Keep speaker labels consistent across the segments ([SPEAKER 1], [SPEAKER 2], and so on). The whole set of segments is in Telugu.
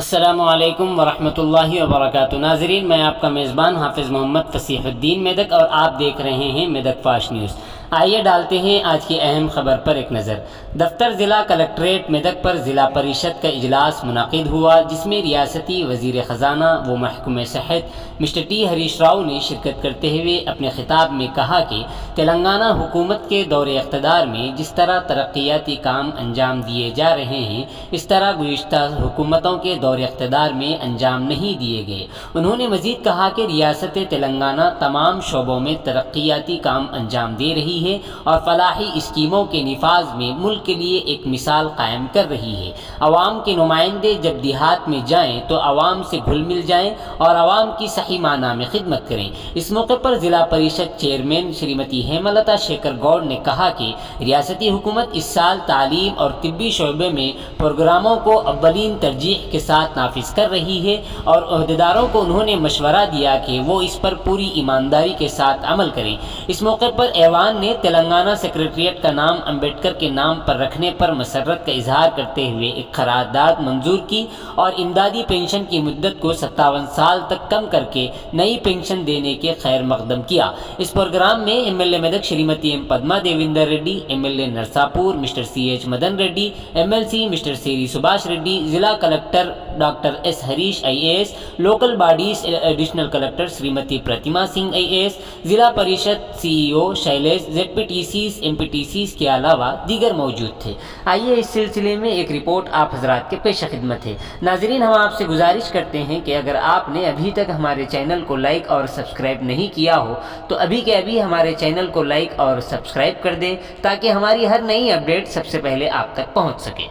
[SPEAKER 1] अस्सलामुअलैकुम वरहमतुल्लाहि वबरकातुहू। नाज़रीन, मैं आपका मेज़बान हाफिज़ मोहम्मद फ़सीहुद्दीन मेदक और आप देख रहे हैं मेदक फाश न्यूज़। आइए डालते हैं आज की अहम खबर पर एक नज़र। दफ्तर ज़िला कलेक्ट्रेट मेदक पर ज़िला परिषद का इजलास मुनाकिद हुआ, जिसमें रियासती वज़ीर ख़जाना व महकूम सेहत मिस्टर टी हरीश राव ने शिरकत करते हुए अपने खिताब में कहा कि तेलंगाना हुकूमत के दौरे इक़्तिदार में जिस तरह तरक्याती काम अंजाम दिए जा रहे हैं, इस तरह गुज़िश्ता हुकूमतों के दौरे इक़्तिदार में अंजाम नहीं दिए गए। उन्होंने मज़ीद कहा कि रियासत तेलंगाना तमाम शोबों में तरक्याती काम अंजाम दे रही है और फलाही स्कीमों के निफाज में मुल्क के लिए एक मिसाल कायम कर रही है। अवाम के नुमाइंदे जब देहात में जाएँ तो अवाम से घुल मिल जाएँ और अवाम की सही माना में खिदमत करें। इस मौके पर ज़िला परिषद चेयरमैन श्रीमती हेमलता शेखर गौड़ ने कहा कि रियासती हुकूमत इस साल तालीम और तिब्बी शोबे में प्रोग्रामों को अव्वलीन तरजीह के साथ नाफिज कर रही है और अहदेदारों को उन्होंने मशवरा दिया कि वो इस पर पूरी ईमानदारी के साथ अमल करें। इस मौके पर ऐवान ने तेलंगाना सेक्रेटरीट का नाम अम्बेडकर के नाम पर रखने पर मसर्रत का इजहार करते हुए एक करारदाद मंजूर की और इमदादी पेंशन की मुद्दत को 57 साल तक कम करके नई पेंशन देने के खैर मकदम किया। इस प्रोग्राम में MLA Medak Shrimati M Padma Devendra Reddy, MLA Narsapur mister CH Madan Reddy, MLC mister Seri Subhash Reddy, जिला collector doctor S Harish IAS, local bodies additional collector Shrimati Pratima Singh IAS, Zilla Parishad CEO Shailesh, जेडपीटीसीज एमपीटीसीज के अलावा दीगर मौजूद थे। आइए इस सिलसिले में एक रिपोर्ट आप हजरात के पेश खिदमत है। नाजरीन, हम आपसे गुजारिश करते हैं कि अगर आपने अभी तक हमारे चैनल को लाइक और सब्सक्राइब नहीं किया हो तो अभी के अभी हमारे चैनल को लाइक और सब्सक्राइब कर दें ताकि हमारी हर नई अपडेट सबसे पहले आप तक पहुंच सके।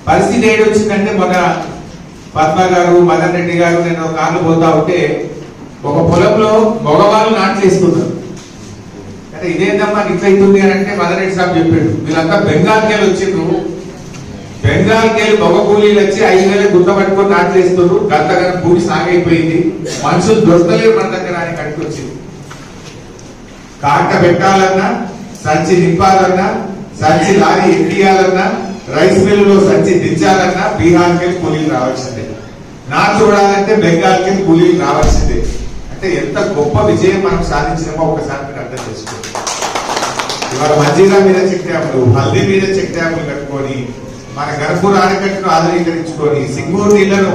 [SPEAKER 2] పరిస్థితి ఏడు వచ్చిందంటే మొన్న పద్మ గారు మదన్ రెడ్డి గారు నేను కార్లు పోతా ఉంటే ఒక పొలంలో మగవాళ్ళు నాట్లు వేసుకున్నారు. అంటే ఇదేందమ్మా ఇట్లా అవుతుంది అని అంటే మదన్ రెడ్డి సాబ్ చెప్పాడు, వీళ్ళంతా బెంగాల్కి వెళ్ళి వచ్చిండ్రు, బెంగాల్కి వెళ్ళి మగ కూలీలు వచ్చి 5,000 గుట్ట పట్టుకొని నాట్లు వేస్తున్నారు, గంటగా భూమి సాగైపోయింది, మనుషులు దొరకలేరు మన దగ్గర అని కట్టుకొచ్చింది. కాట పెట్టాలన్నా, సంచి నింపాలన్నా, సంచి లారీ ఎక్కియాలన్నా, రైస్ మిల్లులో సంచి దించాలన్నా బీహార్కి వెళ్ళి కూలీలు రావాల్సిందే, నా చూడాలంటే బెంగాల్కి వెళ్ళి కూలీలు రావాల్సిందే. అంటే ఎంత గొప్ప విజయం మనం సాధించినామో ఒకసారి మీరు అర్థం చేసుకోండి. ఇవాళ మంజీరా మీద చెక్ డ్యాములు, హల్దీ మీద చెక్ డ్యాములు కట్టుకొని, మన గర్భూర్ ఆనకట్టును ఆధునీకరించుకొని, సింగూరు నీళ్లను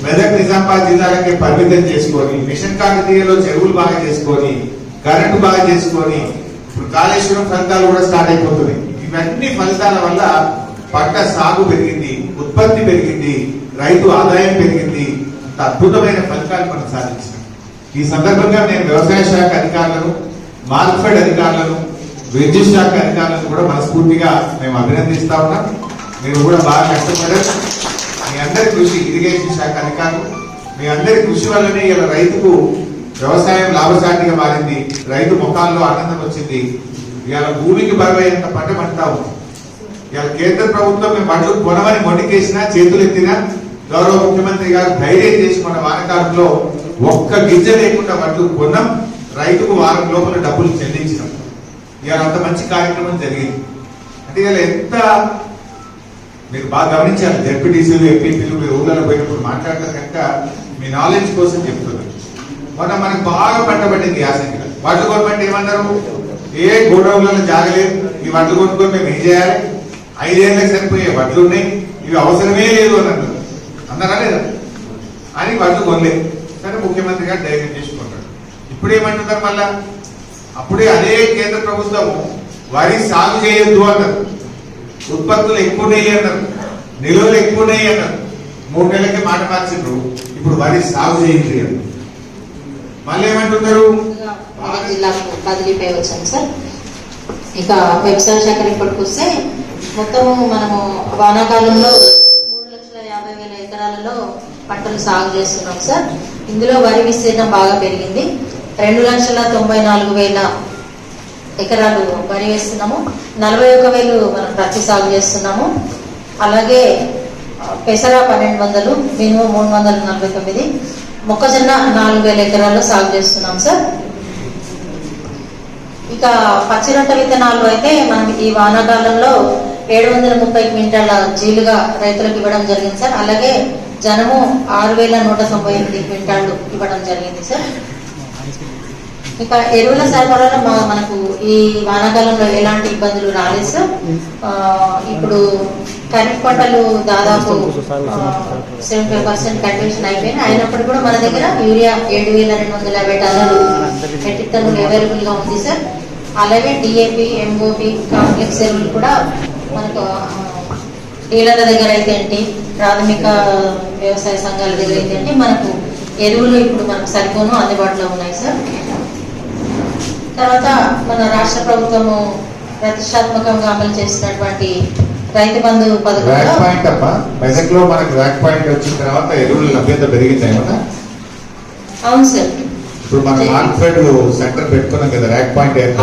[SPEAKER 2] మెదక్ నిజామాబాద్ జిల్లాలకి పరిమితం చేసుకొని, మిషన్ కాకతీయలో చెరువులు బాగా చేసుకొని, కరెంటు బాగా చేసుకొని, ఇప్పుడు కాళేశ్వరం ఫలితాలు కూడా స్టార్ట్ అయిపోతున్నాయి. ఇవన్నీ ఫలితాల వల్ల పంట సాగు పెరిగింది, ఉత్పత్తి పెరిగింది, రైతు ఆదాయం పెరిగింది. అద్భుతమైన ఫలితాలు మనం సాధించాం. ఈ సందర్భంగా నేను వ్యవసాయ శాఖ అధికారులను, మార్కెట్ అధికారులను, విద్యుత్ శాఖ అధికారులను కూడా మనస్ఫూర్తిగా మేము అభినందిస్తా ఉన్నాం. మీరు కూడా బాగా కష్టపడారు. మీ అందరి కృషి, ఇరిగేషన్ శాఖ అధికారులు మీ అందరి కృషి వల్లనే ఇలా రైతుకు వ్యవసాయం లాభసాటిగా మారింది, రైతు ముఖాల్లో ఆనందం వచ్చింది. ఇవాళ భూమికి బరువైనంత పంట పండుతా ఉంది. ఇవాళ కేంద్ర ప్రభుత్వం మేము వడ్లు కొనమని మొండికేసినా, చేతులు ఎత్తినా గౌరవ ముఖ్యమంత్రి గారు ధైర్యం చేసి మన వానకాలంలో ఒక్క గింజ లేకుండా వడ్లు కొన్నాం, రైతుకు వారం లోపల డబ్బులు చెల్లించినాం. ఇవాళ అంత మంచి కార్యక్రమం జరిగింది. అంటే ఇవాళ ఎంత మీరు బాగా గమనించాలి. జెడ్పీటీసీలు, ఎంపీపీలు మీరు ఊళ్ళలో పోయినప్పుడు మాట్లాడతారు కనుక మీ నాలెడ్జ్ కోసం చెప్తున్నారు. మొన్న మనకు బాగా పంట పట్టింది యాసంగిలో. వడ్లు కొనమంటే ఏమన్నారు, ఏ గోడౌన్లలో జాగలేదు, ఈ వడ్లు కొనుక్కొని మేము ఏం చేయాలి, 5 ఏళ్ళకి సరిపోయే వడ్లు ఉన్నాయి, ఇవి అవసరమే లేదు అని అన్నారు. అన్నారా లేదా అని వడ్లు కొనలేదు. సరే, ముఖ్యమంత్రి గారు ధైర్యం చేసుకున్నాడు. ఇప్పుడు ఏమంటున్నారు మళ్ళా, అప్పుడే అదే కేంద్ర ప్రభుత్వం వరి సాగు చేయొద్దు అన్నారు, ఉత్పత్తులు ఎక్కువ ఉన్నాయి అన్నారు, నిల్వలు ఎక్కువ ఉన్నాయి అన్నారు. 3 నెలలకి మాట మార్చిండ్రు, ఇప్పుడు వరి సాగు చేయండి అన్నారు. మళ్ళీ ఏమంటున్నారు,
[SPEAKER 3] జిల్లాకు బదిలీపై వచ్చాను సార్. ఇక వ్యవసాయ శాఖ రిపోర్ట్కి వస్తే మొత్తము మనము వానాకాలంలో 3,50,000 ఎకరాలలో పంటలు సాగు చేస్తున్నాం సార్. ఇందులో వరి విస్తీర్ణం బాగా పెరిగింది. 2,94,000 ఎకరాలు వరి వేస్తున్నాము, 41,000 మనం పత్తి సాగు చేస్తున్నాము. అలాగే పెసర 1,200, మినుము 349, మొక్కజొన్న 4,000 ఎకరాల్లో సాగు చేస్తున్నాం సార్. ఇక పచ్చి రొట్ట విత్తనాలు అయితే మనం ఈ వానాకాలంలో 730 క్వింటాల జీలుగా రైతులకు ఇవ్వడం జరిగింది సార్. అలాగే జనము 6198 క్వింటాలు ఇవ్వడం జరిగింది సార్. ఇక ఎరువుల సరఫరాలో మనకు ఈ వానాకాలంలో ఎలాంటి ఇబ్బందులు రాలేదు సార్. ఇప్పుడు ఖరీఫ్ పంటలు దాదాపు 75% కన్వెన్షన్ అయిపోయినాయి. అయినప్పుడు కూడా మన దగ్గర యూరియా 7250 టన్నులు మెట్రిక్ టన్నులు అవైలబుల్ గా ఉంది సార్. అలాగే డిఏపి, ఎంఓపి, కాంప్లెక్స్ ఎరువులు కూడా మనకు డీలర్ల దగ్గర అయితే ఏంటి, ప్రాథమిక వ్యవసాయ సంఘాల దగ్గర అయితే ఏంటి, మనకు ఎరువులు ఇప్పుడు మనకు సరిపోను అందుబాటులో ఉన్నాయి సార్. తర్వాత మన రాష్ట్ర ప్రభుత్వము ప్రతిష్టాత్మకంగా అమలు చేసినటువంటి రైతు బంధు పథకం.
[SPEAKER 2] మెదక్లో మనకు ర్యాక్ పాయింట్ వచ్చిన తర్వాత ఎరువుల లభ్యత పెరిగింది ఏమన్నా?
[SPEAKER 3] అవును సార్.
[SPEAKER 2] ఇప్పుడు మన మార్కెట్ సెంటర్ పెట్టుకున్నాం కదా, ర్యాక్ పాయింట్
[SPEAKER 3] ర్యాక్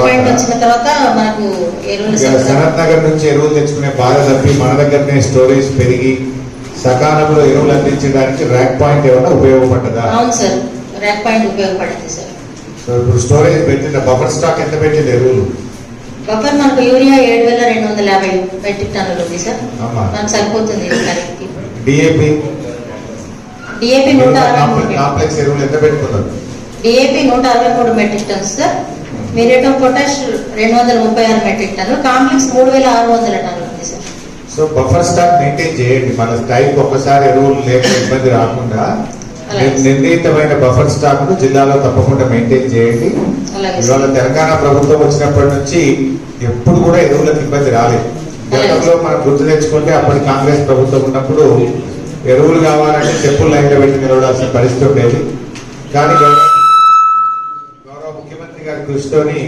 [SPEAKER 3] పాయింట్ వచ్చిన తర్వాత మనకు ఎరువులు
[SPEAKER 2] సనత్ నగర్ నుంచి ఎరువులు తెచ్చుకునే బాధ తప్పి మన దగ్గరనే స్టోరేజ్ పెరిగి సకాలంలో ఎరువులు అందించడానికి ర్యాక్ పాయింట్ ఏమైనా ఉపయోగపడ్డదా?
[SPEAKER 3] అవును సార్, ర్యాక్ పాయింట్ ఉపయోగపడింది సార్.
[SPEAKER 2] ఇప్పుడు స్టోరేజ్ పెట్టిన బఫర్ స్టాక్ ఎంత పెట్టింది ఎరువులు?
[SPEAKER 3] బఫర్ మనకు యూరియా 7250 మెట్రిక్ టన్నులు ఉంది సార్. మనకు సరిపోతుంది.
[SPEAKER 2] డిఏపి
[SPEAKER 3] డిఏపి 163
[SPEAKER 2] కాంప్లెక్స్ ఎరువులు ఎంత పెట్టుకున్నారు?
[SPEAKER 3] DAP 163 metric tons sir. Muriate of potash 236 metric టన్నులు, కాంప్లెక్స్ 3600 టన్నులు ఉంది sir.
[SPEAKER 2] So buffer stock maintain చేయండి. మన టైంకి ఒకసారి ఎరువులు లేక ఇబ్బంది రాకుండా నిర్ణీతమైన బఫర్ స్టాక్ ను జిల్లాలో తప్పకుండా మెయింటైన్ చేయండి. ఇవాళ తెలంగాణ ప్రభుత్వం వచ్చినప్పటి నుంచి ఎప్పుడు కూడా ఎరువులకు ఇబ్బంది రాలేదు. గతంలో మనం గుర్తు తెచ్చుకుంటే అప్పటి కాంగ్రెస్ ప్రభుత్వం ఉన్నప్పుడు ఎరువులు కావాలంటే చెప్పులు లైన్లో పెట్టి నిలవడాల్సిన పరిస్థితి ఉండేది. కానీ గౌరవ ముఖ్యమంత్రి గారి కృషితోని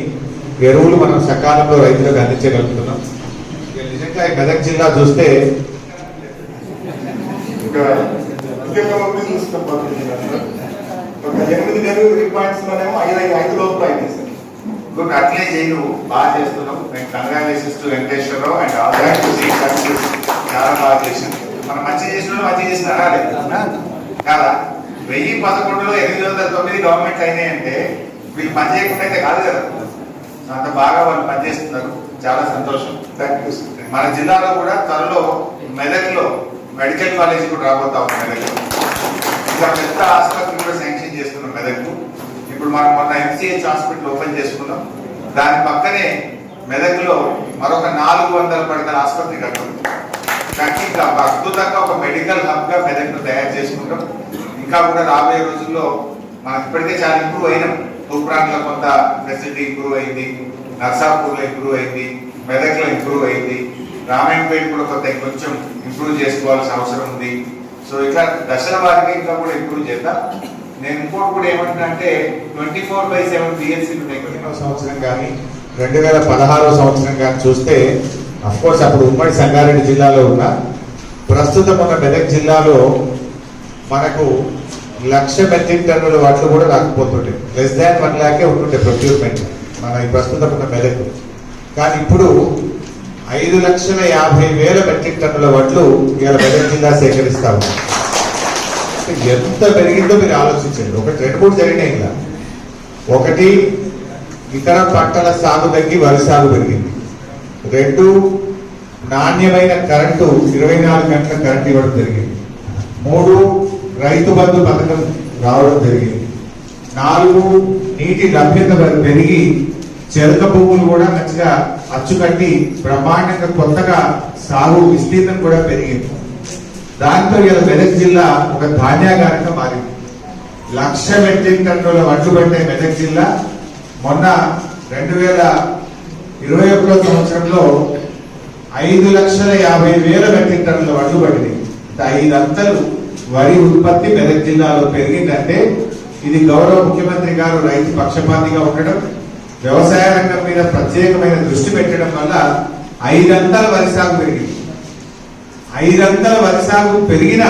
[SPEAKER 2] ఎరువులు మనం సకాలంలో రైతులకు అందించగలుగుతున్నాం. నిజంగా ఈ మెదక్ జిల్లా చూస్తే
[SPEAKER 4] ఒక 8 డెలివరీ పాయింట్స్ లోనేమో 5 లోపల అయింది సార్.
[SPEAKER 2] గుడ్, అట్లే చేయి, నువ్వు బాగా చేస్తున్నావు. నేను congratulations to Venkateswararao and all right to see success. చాలా బాగా చేసాను. మనం మంచి చేసిన అనాలి కదా. 1011లో 809 గవర్నమెంట్ అయినాయంటే వీళ్ళు పని చేయకుండా అయితే కాదు కదా. అంత బాగా వాళ్ళు పనిచేస్తున్నారు, చాలా సంతోషం. మన జిల్లాలో కూడా త్వరలో మెదక్లో మెడికల్ కాలేజ్ కూడా రాబోతా ఉంది. మెదక్లో ఇంకా పెద్ద ఆసుపత్రి కూడా శాంక్షన్ చేస్తున్నాం మెదక్కు. ఇప్పుడు మనం మొన్న MCH హాస్పిటల్ ఓపెన్ చేసుకున్నాం. దాని పక్కనే మెదక్లో మరొక 400 పడకల ఆసుపత్రి కట్టి ఇంకా అద్భుతంగా ఒక మెడికల్ హబ్ గా మెదక్ను తయారు చేసుకుంటాం. ఇంకా కూడా రాబోయే రోజుల్లో మనకి ఇప్పటికే చాలా ఇంప్రూవ్ అయినాం. తూప్రాన్లో కొంత ఫెసిలిటీ ఇంప్రూవ్ అయింది, నర్సాపూర్లో ఇంప్రూవ్ అయింది, మెదక్లో ఇంప్రూవ్ అయింది, రామాయణపేట కూడా కొంచెం ఇంప్రూవ్ చేసుకోవాల్సిన అవసరం ఉంది. సో ఇట్లా దశల వారికి ఇంకా కూడా ఇంప్రూవ్ చేద్దాం. నేను ఇంకోటి కూడా ఏమంటున్నా అంటే 24/7 BSc సంవత్సరం కానీ 2016 సంవత్సరం కానీ చూస్తే అఫ్కోర్స్ అప్పుడు ఉమ్మడి సంగారెడ్డి జిల్లాలో ఉన్న, ప్రస్తుతం ఉన్న మెదక్ జిల్లాలో మనకు 1,00,000 మెట్రిక్ టన్నుల వడ్లు కూడా రాకపోతుండే. లెస్ దాన్ 1 lakh ఉంటుండే ప్రొక్యూర్మెంట్ మన ఈ ప్రస్తుతం ఉన్న మెదక్. కానీ ఇప్పుడు 5,50,000 మెట్రిక్ టన్నుల వడ్లు ఇవాళ మెదక్ జిల్లా సేకరిస్తా ఉంది. ఎంత పెరిగిందో మీరు ఆలోచించండి. ఒకటి 2-3 జరిగినాయి ఇలా. ఒకటి, ఇతర పంటల సాగు తగ్గి వరి సాగు పెరిగింది. 2, నాణ్యమైన కరెంటు 24 గంటల కరెంటు ఇవ్వడం జరిగింది. 3, రైతు బంధు పథకం రావడం జరిగింది. 4, నీటి లభ్యత పెరిగి చెరుక భూములు కూడా మంచిగా అచ్చుకట్టి బ్రహ్మాండంగా కొత్తగా సాగు విస్తీర్ణం కూడా పెరిగింది. దాంతో ఇలా మెదక్ జిల్లా ఒక ధాన్యాగారంగా మారింది. 1,00,000 మెట్రిక్ టన్నుల వడ్లు పట్టే మెదక్ జిల్లా మొన్న 2021 సంవత్సరంలో 5,50,000 మెట్రిక్ టన్నుల వడ్లు పడింది. 5 అంతలు వరి ఉత్పత్తి మెదక్ జిల్లాలో పెరిగిందంటే ఇది గౌరవ ముఖ్యమంత్రి గారు రైతు పక్షపాతిగా ఉండడం, వ్యవసాయ రంగం మీద ప్రత్యేకమైన దృష్టి పెట్టడం వల్ల 5 అంతల వరి సాగు పెరిగింది. 5 అంతల వరి సాగు పెరిగిన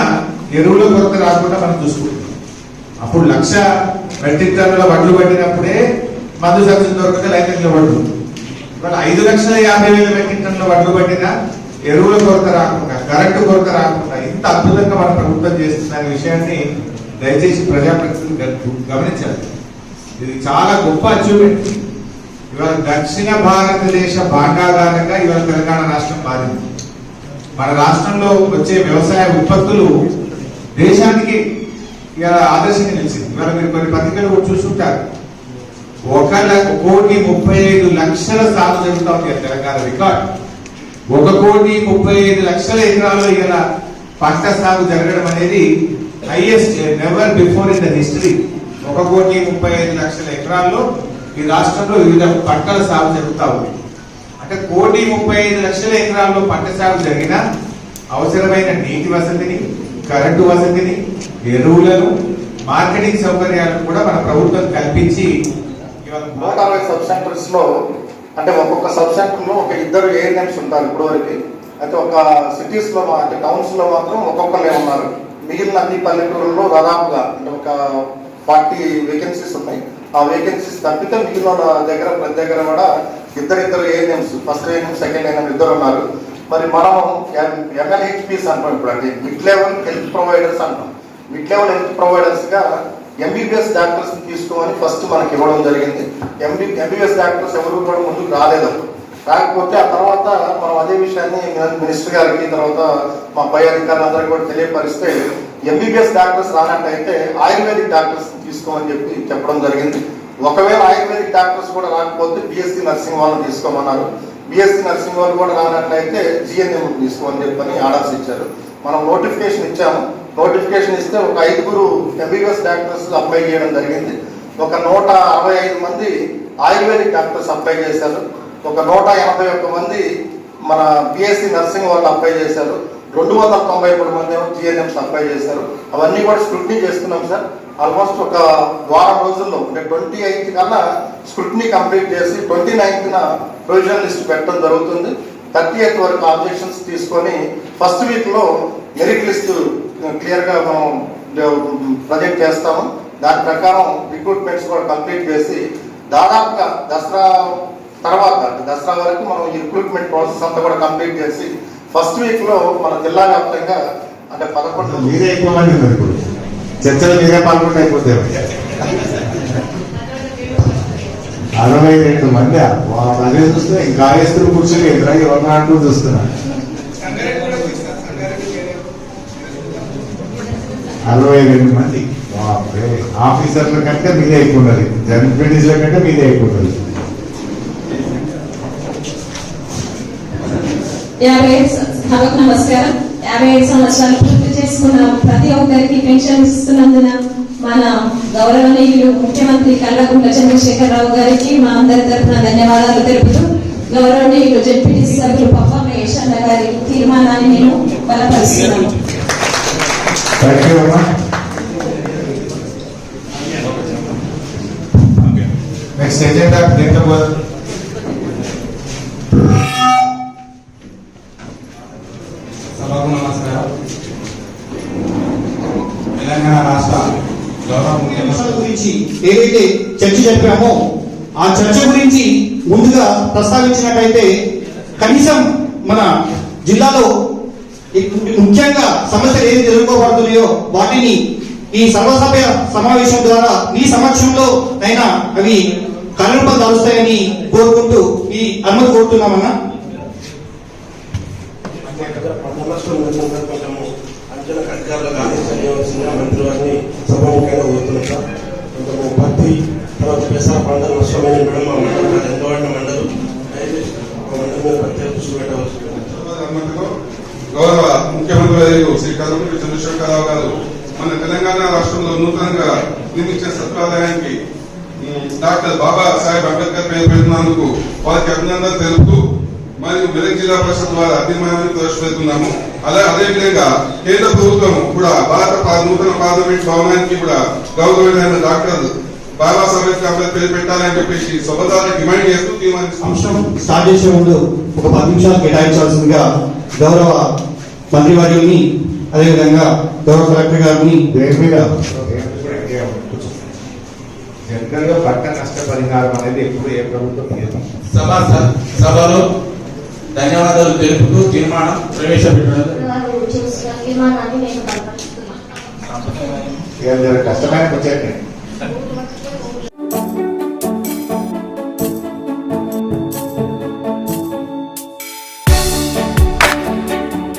[SPEAKER 2] ఎరువుల కొరత రాకుండా మనం చూసుకుంటాం. అప్పుడు 1,00,000 మెట్రిక్ టన్నుల వడ్లు పట్టినప్పుడే మందు సబ్సిడీ దొరకక రైతుల వడ్లు. ఇవాళ 5,50,000 మెట్రిక్ టన్నుల వడ్లు పట్టిన ఎరువుల కొరత రాకుండా, కరెంటు కొరత రాకుండా ఇంత అద్భుతంగా మన ప్రభుత్వం చేస్తున్న విషయాన్ని దయచేసి ప్రజాప్రతినిధులు గమనించాలి. ఇది చాలా గొప్ప అచీవ్మెంట్. ఇవాళ దక్షిణ భారతదేశ భాగాధారంగా ఇవాళ తెలంగాణ రాష్ట్రం మారింది. మన రాష్ట్రంలో వచ్చే వ్యవసాయ ఉత్పత్తులు దేశానికి ఇవాళ ఆదర్శంగా నిలిచింది. ఇవాళ మీరు కొన్ని పత్రికలు కూడా చూస్తుంటారు. 1,35,00,000 సాగు జరుగుతూ ఉంది తెలంగాణ రికార్డ్. 1,35,00,000 ఎకరాల్లో ఇలా పంట సాగు జరగడం అనేది highest never before in the history. 1,35,00,000 ఎకరాల్లో ఈ రాష్ట్రంలో వివిధ పంటల సాగు జరుగుతూ ఉంది. అంటే 1,35,00,000 ఎకరాల్లో పంట సాగు జరిగిన అవసరమైన నీటి వసతిని, కరెంటు వసతిని, ఎరువులను, మార్కెటింగ్ సౌకర్యాలను కూడా మన ప్రభుత్వం కల్పించి
[SPEAKER 4] 160 సబ్ సెంటర్స్ లో అంటే ఒక్కొక్క సబ్ సెంటర్ లో ఒక 2 ఏఎన్ఎంస్ ఉంటారు ఇప్పుడు వరకు. అయితే ఒక సిటీస్ లో అంటే టౌన్స్ లో మాత్రం ఒక్కొక్కరే ఉన్నారు. మిగిలిన అన్ని పల్లెటూరులో దాదాపుగా అంటే ఒక 40 వేకెన్సీస్ ఉన్నాయి. ఆ వేకెన్సీస్ తప్పితే మిగిలిన దగ్గర ప్రతి దగ్గర కూడా ఇద్దరు ANMs, first ANM, second ANM 2 ఉన్నారు. మరి మనం MLHPs అంటాం ఇప్పుడు, అంటే మిడ్ లెవెల్ హెల్త్ ప్రొవైడర్స్ అంటాం. మిడ్ లెవెల్ హెల్త్ ప్రొవైడర్స్ గా MBBS డాక్టర్స్ తీసుకోమని ఫస్ట్ మనకి ఇవ్వడం జరిగింది. MBBS డాక్టర్స్ ఎవరు కూడా ముందుకు రాలేదు. కాకపోతే ఆ తర్వాత మనం అదే విషయాన్ని మినిస్టర్ గారికి, తర్వాత మా పై అధికారులందరికీ కూడా తెలియపరిస్తే MBBS డాక్టర్స్ రానట్టయితే ఆయుర్వేదిక్ డాక్టర్స్ తీసుకోమని చెప్పడం జరిగింది. ఒకవేళ ఆయుర్వేదిక్ డాక్టర్స్ కూడా రాకపోతే BSc నర్సింగ్ వాళ్ళని తీసుకోమన్నారు. BSc నర్సింగ్ వాళ్ళు కూడా రానట్లయితే GNM తీసుకోమని చెప్పని ఆర్డర్స్ ఇచ్చారు. మనం నోటిఫికేషన్ ఇచ్చాము. నోటిఫికేషన్ ఇస్తే ఒక 5 MBBS డాక్టర్స్ అప్లై చేయడం జరిగింది. ఒక 165 మంది ఆయుర్వేదిక్ డాక్టర్స్ అప్లై చేశారు. ఒక 181 మంది మన BSc నర్సింగ్ వాళ్ళు అప్లై చేశారు. 293 మంది ఏమో GNMs అప్లై చేశారు. అవన్నీ కూడా స్క్రూటినీ చేస్తున్నాం సార్. ఆల్మోస్ట్ ఒక వారం రోజుల్లో అంటే 28 కన్నా స్క్రూటినీ కంప్లీట్ చేసి 29న ప్రొవిజనల్ లిస్ట్ పెట్టడం జరుగుతుంది. 30th వరకు ఆబ్జెక్షన్స్ తీసుకొని ఫస్ట్ వీక్ లో మెరిట్ లిస్ట్ క్లియర్ గా మనం ప్రొజెక్ట్ చేస్తాము. దాని ప్రకారం రిక్రూట్మెంట్స్ కూడా కంప్లీట్ చేసి దాదాపుగా దసరా తర్వాత దసరా వరకు మనం ఈ రిక్రూట్మెంట్ ప్రాసెస్ అంతా కూడా కంప్లీట్ చేసి ఫస్ట్ వీక్ లో మన జిల్లా వ్యాప్తంగా అంటే 11
[SPEAKER 2] మీరే ఎక్కువ మంది ఉన్నారు. ఇప్పుడు చర్చలు మీరే పాల్గొంటే అయిపోతాయి. 62 మంది అదే చూస్తే ఇంకా ఎస్తులు కూర్చొని ఎదురా ఎవరిన అంటూ చూస్తున్నారు. 62 మంది ఆఫీసర్ల కంటే మీదే ఎక్కువ ఉన్నది, జనప్రతినిధుల కంటే మీదే ఎక్కువ ఉన్నది.
[SPEAKER 5] 55 నమస్కారం. 55 సంవత్సరాలు పూర్తి చేసుకున్న ప్రతి ఒక్కరికి పెన్షన్ ఇస్తున్నందున మన గౌరవనీయులు ముఖ్యమంత్రి కల్వకుంట్ల చంద్రశేఖరరావు గారికి మా అందరి తరఫున ధన్యవాదాలు తెలుపుతూ గౌరవనీయులు జెడ్పీటీసీ సభ్యులు పప్పమ్మ యశన్న గారి తీర్మానాన్ని నేను బలపరుస్తున్నాను.
[SPEAKER 2] నెక్స్ట్ ఎజెండా
[SPEAKER 6] సభకు నమస్కారం. తెలంగాణ రాష్ట్ర గౌరవ ముఖ్యమంత్రి గురించి ఏదైతే చర్చ చెప్పామో ఆ చర్చ గురించి ముందుగా ప్రస్తావించినట్టయితే కనీసం మన జిల్లాలో ముఖ్యంగా సమస్యలు ఏది ఎదుర్కోబడుతున్నాయో వాటిని ఈ సర్వసభ్య సమావేశం ద్వారా మీ సమక్షంలో అయినా అవి కనురూపం దాలుస్తాయని కోరుకుంటూ ఈ అనుమతి కోరుతున్నామన్నా.
[SPEAKER 7] కొంచెము అంచనా అధికారులు కానీ చేయవలసిన మంత్రి వారిని సభాముఖంగా కోరుతున్నాం సార్. కొంచెము పత్తి తర్వాత పెసర పంటలు నష్టమైన మేడం మా మండలం ఎంత వాడిన మండలు దయచేసి మండలం మీద ప్రత్యేక దృష్టి పెట్టవలసి.
[SPEAKER 8] గౌరవ ముఖ్యమంత్రి శ్రీ కల్వకుంట్ల చంద్రశేఖరరావు గారు మన తెలంగాణ రాష్ట్రంలో నూతనంగా నిర్మించిన సచివాలయానికి డాక్టర్ బాబాసాహెబ్ అంబేద్కర్ పేరు పెట్టినందుకు వారికి అభినందనలు తెలుపుతూ మరియు మెదక్ జిల్లా పరిషత్ వారి అభిమానాన్ని ప్రవేశపెడుతున్నాము. అదేవిధంగా కేంద్ర ప్రభుత్వం కూడా భారత నూతన పార్లమెంట్ భవనానికి కూడా గౌరవమైన డాక్టర్ బాబాసాహెబ్ అంబేద్కర్ పేరు పెట్టాలని చెప్పేసి సభదాన్ని డిమాండ్ చేస్తూ
[SPEAKER 6] అంశం స్టార్ట్ చేసే ముందు ఒక 10 నిమిషాలు కేటాయించాల్సిందిగా గౌరవ మంత్రివర్యుల్ని అదేవిధంగా గౌరవ కలెక్టర్ గారిని
[SPEAKER 2] జనరల్ గా పంట నష్టపరిహారం అనేది ఎప్పుడు ఏ ప్రభుత్వం లేదు.
[SPEAKER 9] సభలో ధన్యవాదాలు తెలుపుతూ తీర్మానం ప్రవేశపెట్టారు.
[SPEAKER 2] కష్టమైన ముచ్చటే